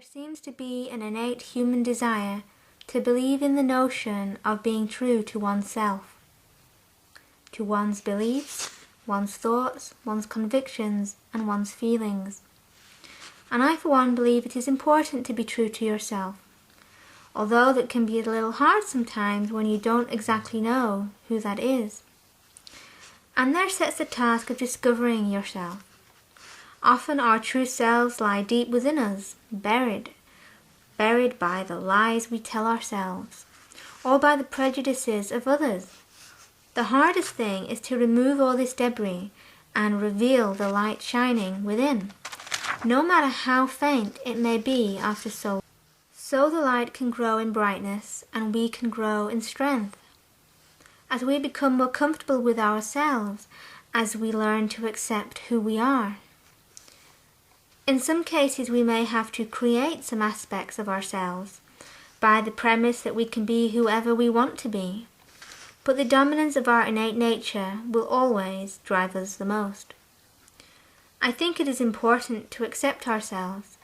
There seems to be an innate human desire to believe in the notion of being true to oneself, to one's beliefs, one's thoughts, one's convictions, and one's feelings. And I, for one, believe it is important to be true to yourself, although that can be a little hard sometimes when you don't exactly know who that is. And there sits the task of discovering yourself. Often our true selves lie deep within us, buried by the lies we tell ourselves, or by the prejudices of others. The hardest thing is to remove all this debris and reveal the light shining within, no matter how faint it may be after so long. So the light can grow in brightness and we can grow in strength. As we become more comfortable with ourselves, as we learn to accept who we are. In some cases we may have to create some aspects of ourselves by the premise that we can be whoever we want to be, but the dominance of our innate nature will always drive us the most. I think it is important to accept ourselves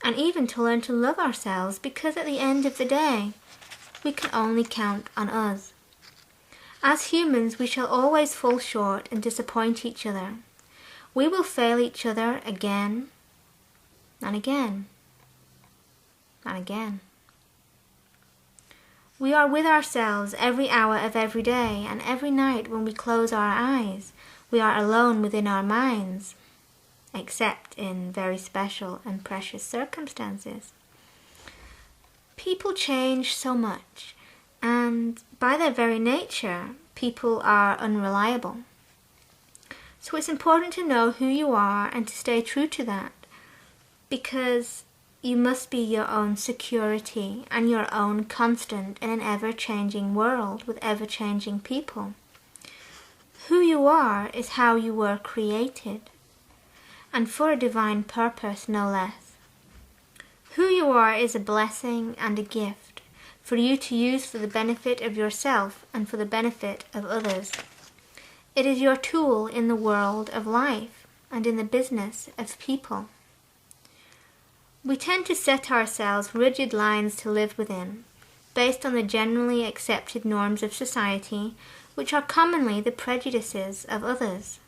and even to learn to love ourselves, because at the end of the day we can only count on us. As humans we shall always fall short and disappoint each other. We will fail each other again and again and again. We are with ourselves every hour of every day, and every night when we close our eyes, we are alone within our minds, except in very special and precious circumstances. People change so much, and by their very nature, people are unreliable. So it's important to know who you are and to stay true to that, because you must be your own security and your own constant in an ever-changing world with ever-changing people. Who you are is how you were created, and for a divine purpose, no less. Who you are is a blessing and a gift for you to use for the benefit of yourself and for the benefit of others. It is your tool in the world of life and in the business of people. We tend to set ourselves rigid lines to live within, based on the generally accepted norms of society, which are commonly the prejudices of others.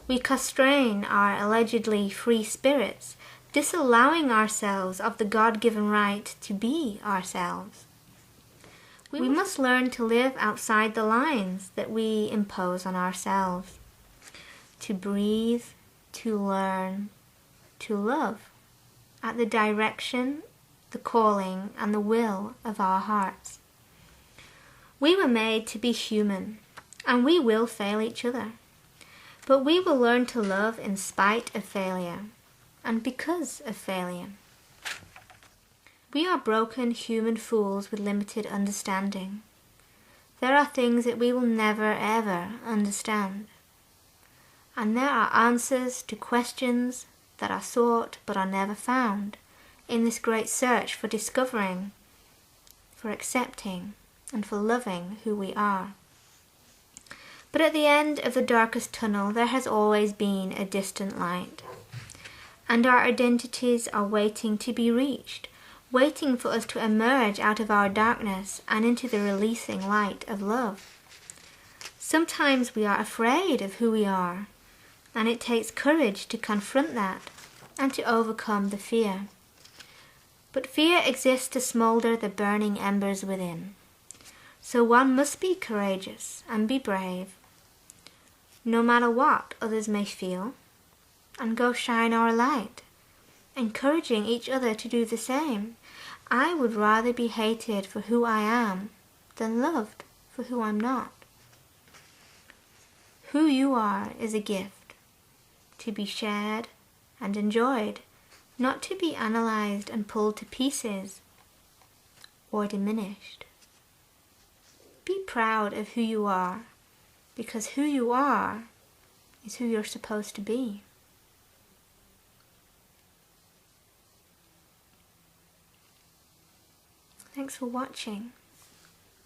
We constrain our allegedly free spirits, disallowing ourselves of the God-given right to be ourselves. We must learn to live outside the lines that we impose on ourselves, to breathe, to learn, to love, at the direction, the calling, and the will of our hearts. We were made to be human, and we will fail each other. But we will learn to love in spite of failure, and because of failure. We are broken human fools with limited understanding. There are things that we will never ever understand. And there are answers to questions that are sought but are never found in this great search for discovering, for accepting, and for loving who we are. But at the end of the darkest tunnel there has always been a distant light, and our identities are waiting to be reached, waiting for us to emerge out of our darkness and into the releasing light of love. Sometimes we are afraid of who we are, and it takes courage to confront that and to overcome the fear. But fear exists to smoulder the burning embers within. So one must be courageous and be brave, no matter what others may feel, and go shine our light, encouraging each other to do the same. I would rather be hated for who I am than loved for who I'm not. Who you are is a gift, to be shared and enjoyed, not to be analyzed and pulled to pieces or diminished. Be proud of who you are, because who you are is who you're supposed to be. Thanks for watching.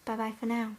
Bye bye for now.